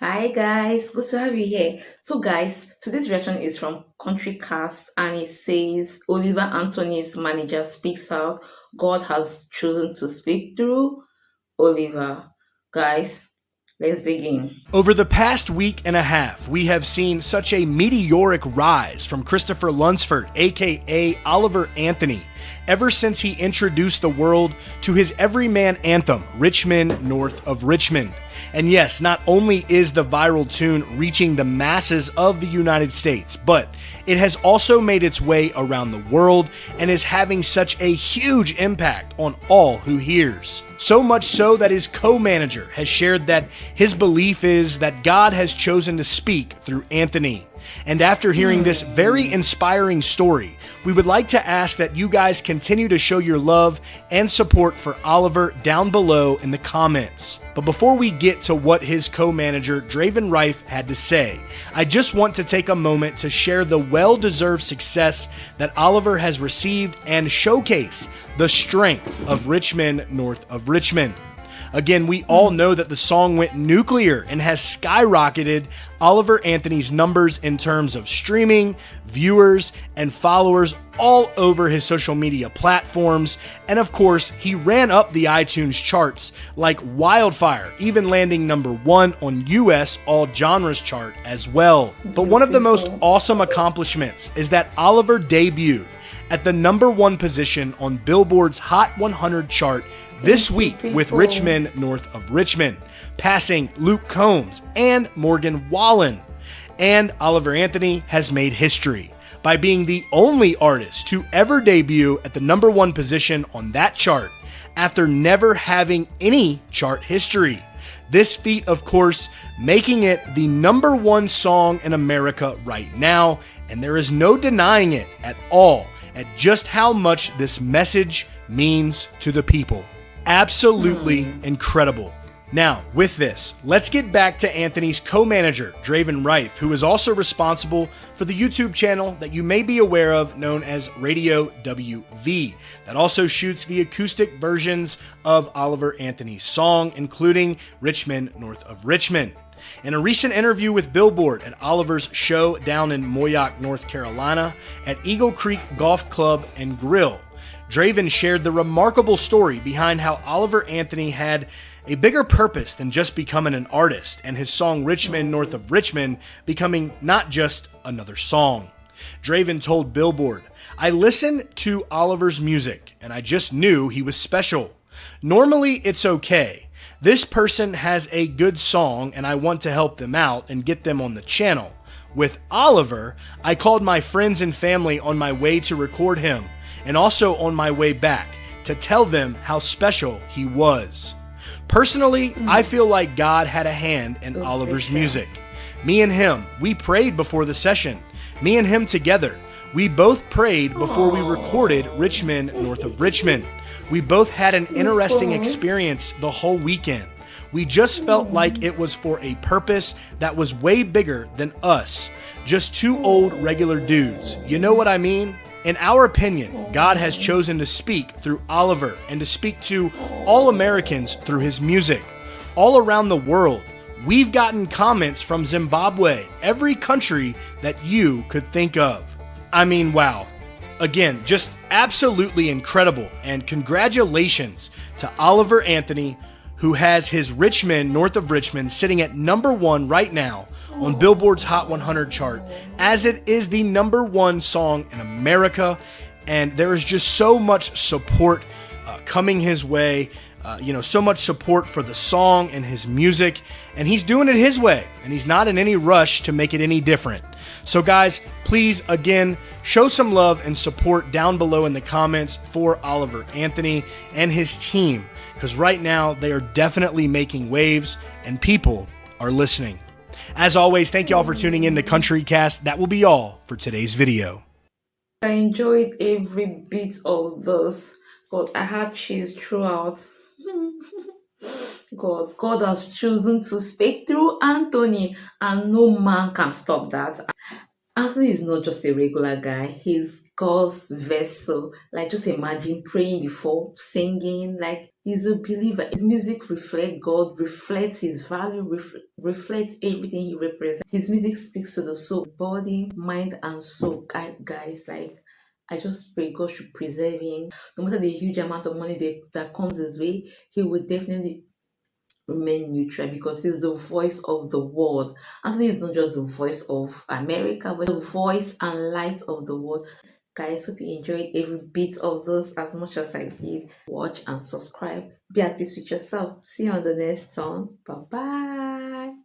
Hi guys, good to have you here. So guys, today's reaction is from Country Cast and it says Oliver Anthony's manager speaks out. God has chosen to speak through Oliver. Guys, let's dig in. Over the past week and a half, we have seen such a meteoric rise from Christopher Lunsford, aka Oliver Anthony, ever since he introduced the world to his everyman anthem, Richmond North of Richmond. And yes, not only is the viral tune reaching the masses of the United States, but it has also made its way around the world and is having such a huge impact on all who hears. So much so that his co-manager has shared that his belief is that God has chosen to speak through Anthony. And after hearing this very inspiring story, we would like to ask that you guys continue to show your love and support for Oliver down below in the comments. But before we get to what his co-manager Draven Rife had to say, I just want to take a moment to share the well-deserved success that Oliver has received and showcase the strength of Richmond North of Richmond. Again, we all know that the song went nuclear and has skyrocketed Oliver Anthony's numbers in terms of streaming, viewers, and followers all over his social media platforms. And of course, he ran up the iTunes charts like wildfire, even landing #1 on US All Genres chart as well. But one of the most awesome accomplishments is that Oliver debuted at the #1 position on Billboard's Hot 100 chart this week with Richmond North of Richmond, passing Luke Combs and Morgan Wallen. And Oliver Anthony has made history by being the only artist to ever debut at the #1 position on that chart after never having any chart history. This feat, of course, making it the #1 song in America right now, and there is no denying it at all at just how much this message means to the people. Absolutely incredible. Now, with this, let's get back to Anthony's co-manager, Draven Rife, who is also responsible for the YouTube channel that you may be aware of known as Radio WV, that also shoots the acoustic versions of Oliver Anthony's song, including Richmond North of Richmond. In a recent interview with Billboard at Oliver's show down in Moyock, North Carolina, at Eagle Creek Golf Club and Grill, Draven shared the remarkable story behind how Oliver Anthony had a bigger purpose than just becoming an artist, and his song Richmond North of Richmond becoming not just another song. Draven told Billboard, "I listened to Oliver's music, and I just knew he was special. Normally, it's okay. This person has a good song, and I want to help them out and get them on the channel. With Oliver, I called my friends and family on my way to record him, and also on my way back, to tell them how special he was. Personally, I feel like God had a hand in Oliver's music. Me and him, we prayed before the session. Me and him together. We both prayed before we recorded Richmond North of Richmond. We both had an interesting experience the whole weekend. We just felt like it was for a purpose that was way bigger than us. Just two old regular dudes. You know what I mean? In our opinion, God has chosen to speak through Oliver and to speak to all Americans through his music. All around the world, we've gotten comments from Zimbabwe, every country that you could think of. I mean, wow. Again, just absolutely incredible, and congratulations to Oliver Anthony, who has his Richmond North of Richmond sitting at #1 right now on Billboard's Hot 100 chart, as it is the #1 song in America. And there is just so much support coming his way, so much support for the song and his music, and he's doing it his way, and he's not in any rush to make it any different. So guys, please, again, show some love and support down below in the comments for Oliver Anthony and his team, because right now they are definitely making waves and people are listening. As always, thank y'all for tuning in to Country Cast. That will be all for today's video. I enjoyed every bit of this. God, I had cheese throughout. God has chosen to speak through Anthony, and no man can stop that. Anthony is not just a regular guy. He's God's vessel. Like, just imagine praying before singing. Like, he's a believer. His music reflects God, reflects his value, reflects everything he represents. His music speaks to the soul, body, mind, and soul. Guys, like, I just pray God should preserve him. No matter the huge amount of money that comes his way, he will definitely remain neutral because he's the voice of the world. Anthony is not just the voice of America, but the voice and light of the world. Guys, hope you enjoyed every bit of this as much as I did. Watch and subscribe. Be at peace with yourself. See you on the next one. Bye bye.